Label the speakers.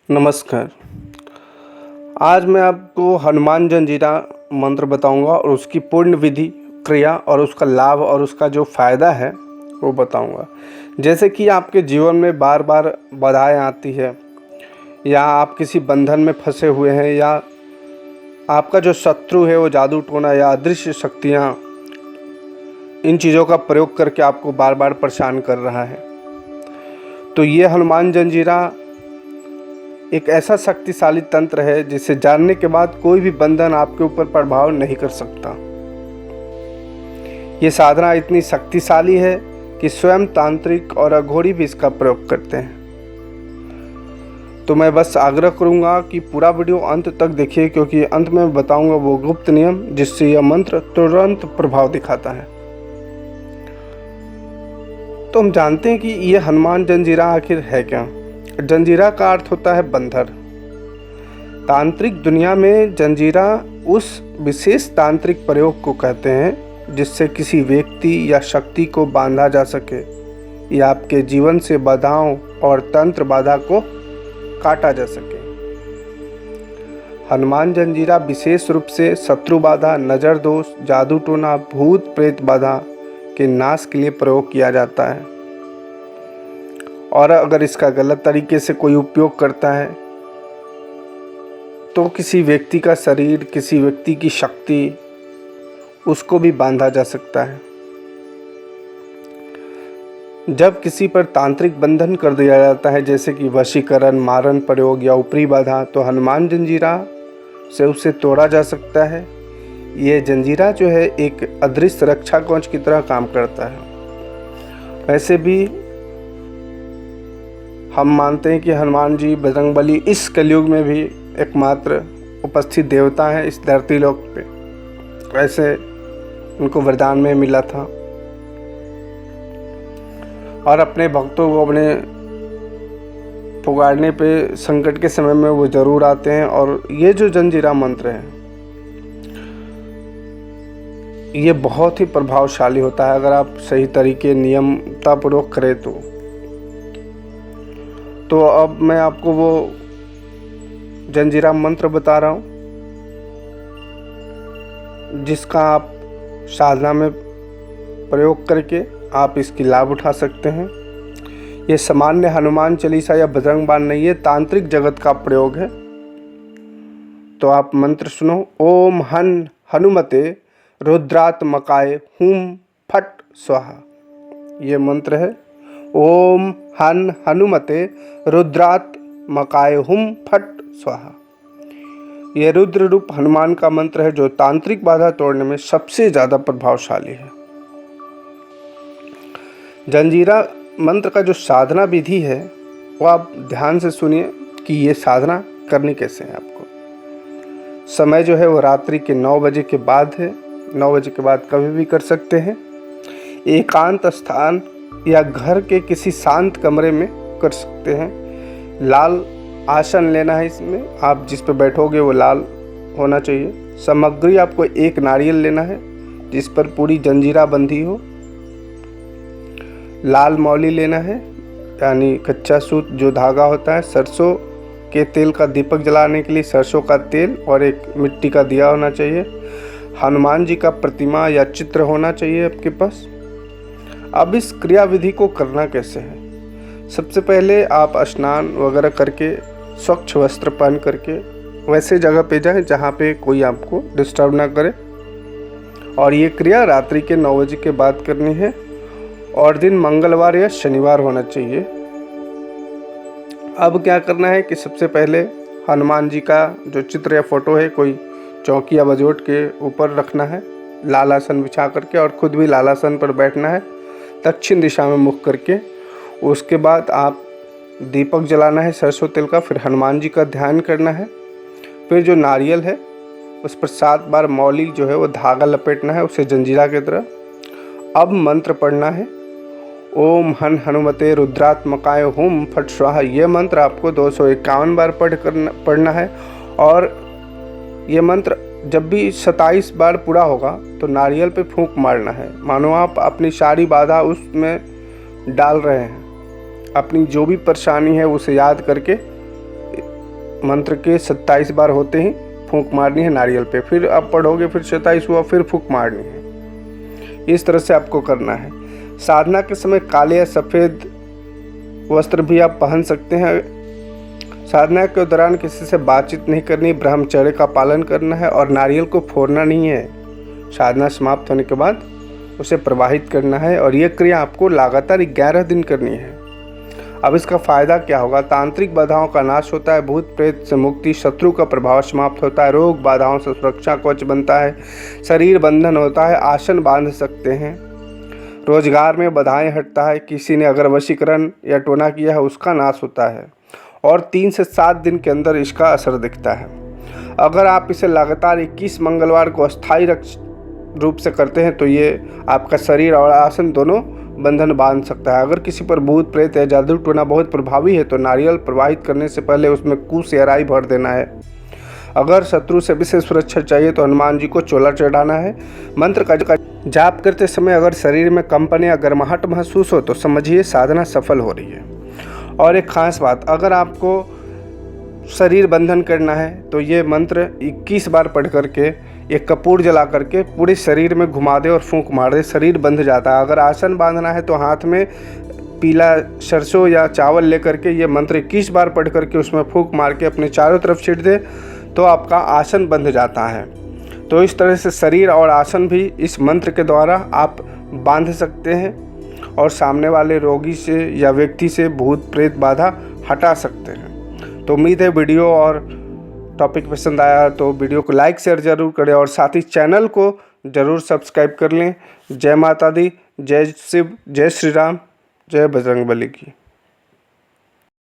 Speaker 1: नमस्कार। आज मैं आपको हनुमान जंजीरा मंत्र बताऊंगा और उसकी पूर्ण विधि, क्रिया और उसका लाभ और उसका जो फ़ायदा है वो बताऊंगा। जैसे कि आपके जीवन में बार बार बाधाएं आती है या आप किसी बंधन में फंसे हुए हैं या आपका जो शत्रु है वो जादू टोना या अदृश्य शक्तियाँ इन चीज़ों का प्रयोग करके आपको बार बार परेशान कर रहा है, तो ये हनुमान जंजीरा एक ऐसा शक्तिशाली तंत्र है जिसे जानने के बाद कोई भी बंधन आपके ऊपर प्रभाव नहीं कर सकता। ये साधना इतनी शक्तिशाली है कि स्वयं तांत्रिक और अघोरी भी इसका प्रयोग करते हैं। तो मैं बस आग्रह करूंगा कि पूरा वीडियो अंत तक देखिए, क्योंकि अंत में बताऊंगा वो गुप्त नियम जिससे यह मंत्र तुरंत प्रभाव दिखाता है। तो हम जानते हैं कि यह हनुमान जंजीरा आखिर है क्या। जंजीरा का अर्थ होता है बंधन। तांत्रिक दुनिया में जंजीरा उस विशेष तांत्रिक प्रयोग को कहते हैं जिससे किसी व्यक्ति या शक्ति को बांधा जा सके या आपके जीवन से बाधाओं और तंत्र बाधा को काटा जा सके। हनुमान जंजीरा विशेष रूप से शत्रु बाधा, नज़र दोष, जादू टोना, भूत प्रेत बाधा के नाश के लिए प्रयोग किया जाता है। और अगर इसका गलत तरीके से कोई उपयोग करता है तो किसी व्यक्ति का शरीर, किसी व्यक्ति की शक्ति, उसको भी बांधा जा सकता है। जब किसी पर तांत्रिक बंधन कर दिया जाता है, जैसे कि वशीकरण, मारण प्रयोग या ऊपरी बाधा, तो हनुमान जंजीरा से उसे तोड़ा जा सकता है। ये जंजीरा जो है एक अदृश्य रक्षा कवच की तरह काम करता है। वैसे भी हम मानते हैं कि हनुमान जी, बजरंगबली इस कलयुग में भी एकमात्र उपस्थित देवता हैं इस धरती लोक पे। वैसे उनको वरदान में मिला था और अपने भक्तों को अपने पुकारने पे संकट के समय में वो ज़रूर आते हैं। और ये जो जंजीरा मंत्र है ये बहुत ही प्रभावशाली होता है अगर आप सही तरीके, नियमतापूर्वक करें तो अब मैं आपको वो जंजीरा मंत्र बता रहा हूँ जिसका आप साधना में प्रयोग करके आप इसकी लाभ उठा सकते हैं। ये सामान्य हनुमान चालीसा या बजरंग बाण नहीं है, तांत्रिक जगत का प्रयोग है। तो आप मंत्र सुनो। ओम हनुमते रुद्रात्मकाय हुम फट स्वाहा। ये मंत्र है। ओम हनुमते रुद्रात्मकाय हुम फट स्वाहा। यह रुद्र रूप हनुमान का मंत्र है जो तांत्रिक बाधा तोड़ने में सबसे ज़्यादा प्रभावशाली है। जंजीरा मंत्र का जो साधना विधि है वो आप ध्यान से सुनिए कि ये साधना करनी कैसे है। आपको समय जो है वो रात्रि के 9 बजे के बाद है। 9 बजे के बाद कभी भी कर सकते हैं। एकांत स्थान या घर के किसी शांत कमरे में कर सकते हैं। लाल आसन लेना है। इसमें आप जिस पर बैठोगे वो लाल होना चाहिए। सामग्री आपको एक नारियल लेना है जिस पर पूरी जंजीरा बंधी हो। लाल मौली लेना है, यानी कच्चा सूत जो धागा होता है। सरसों के तेल का दीपक जलाने के लिए सरसों का तेल और एक मिट्टी का दिया होना चाहिए। हनुमान जी का प्रतिमा या चित्र होना चाहिए आपके पास। अब इस क्रिया विधि को करना कैसे है। सबसे पहले आप स्नान वगैरह करके स्वच्छ वस्त्र पहन करके वैसे जगह पे जाएं जहाँ पे कोई आपको डिस्टर्ब ना करे। और ये क्रिया रात्रि के 9 बजे के बाद करनी है और दिन मंगलवार या शनिवार होना चाहिए। अब क्या करना है कि सबसे पहले हनुमान जी का जो चित्र या फोटो है कोई चौकी या बजोट के ऊपर रखना है, लाल आसन बिछा करके, और खुद भी लाल आसन पर बैठना है दक्षिण दिशा में मुख करके। उसके बाद आप दीपक जलाना है सरसों तेल का। फिर हनुमान जी का ध्यान करना है। फिर जो नारियल है उस पर 7 बार मौली जो है वो धागा लपेटना है उसे जंजीरा की तरह। अब मंत्र पढ़ना है। ओम हनुमते रुद्रात्मकाय हुम फट स्वाहा। ये मंत्र आपको 251 बार पढ़ना है। और ये मंत्र जब भी 27 बार पूरा होगा तो नारियल पे फूंक मारना है। मानो आप अपनी सारी बाधा उसमें डाल रहे हैं। अपनी जो भी परेशानी है उसे याद करके मंत्र के 27 बार होते ही फूंक मारनी है नारियल पे। फिर आप पढ़ोगे, फिर 27 हुआ, फिर फूंक मारनी है। इस तरह से आपको करना है। साधना के समय काले या सफ़ेद वस्त्र भी आप पहन सकते हैं। साधना के दौरान किसी से बातचीत नहीं करनी, ब्रह्मचर्य का पालन करना है और नारियल को फोड़ना नहीं है। साधना समाप्त होने के बाद उसे प्रवाहित करना है और यह क्रिया आपको लगातार 11 दिन करनी है। अब इसका फ़ायदा क्या होगा? तांत्रिक बाधाओं का नाश होता है, भूत प्रेत से मुक्ति, शत्रु का प्रभाव समाप्त होता है, रोग बाधाओं से सुरक्षा कवच बनता है, शरीर बंधन होता है, आसन बांध सकते हैं, रोजगार में बाधाएं हटता है, किसी ने अगर वशीकरण या टोना किया है उसका नाश होता है और 3 से 7 दिन के अंदर इसका असर दिखता है। अगर आप इसे लगातार 21 मंगलवार को अस्थायी रूप से करते हैं तो ये आपका शरीर और आसन दोनों बंधन बांध सकता है। अगर किसी पर भूत प्रेत या जादू टोना बहुत प्रभावी है तो नारियल प्रवाहित करने से पहले उसमें कुश या राई भर देना है। अगर शत्रु से विशेष सुरक्षा चाहिए तो हनुमान जी को चोला चढ़ाना है। मंत्र का जाप करते समय अगर शरीर में कंपन या गर्माहट महसूस हो तो समझिए साधना सफल हो रही है। और एक खास बात, अगर आपको शरीर बंधन करना है तो ये मंत्र 21 बार पढ़ करके एक कपूर जला करके पूरे शरीर में घुमा दे और फूंक मार दे, शरीर बंध जाता है। अगर आसन बांधना है तो हाथ में पीला सरसों या चावल लेकर के ये मंत्र 21 बार पढ़ करके उसमें फूंक मार के अपने चारों तरफ छींट दे तो आपका आसन बंध जाता है। तो इस तरह से शरीर और आसन भी इस मंत्र के द्वारा आप बांध सकते हैं और सामने वाले रोगी से या व्यक्ति से भूत प्रेत बाधा हटा सकते हैं। तो उम्मीद है वीडियो और टॉपिक पसंद आया तो वीडियो को लाइक शेयर ज़रूर करें और साथ ही चैनल को ज़रूर सब्सक्राइब कर लें। जय माता दी, जय शिव, जय श्री राम, जय बजरंगबली की।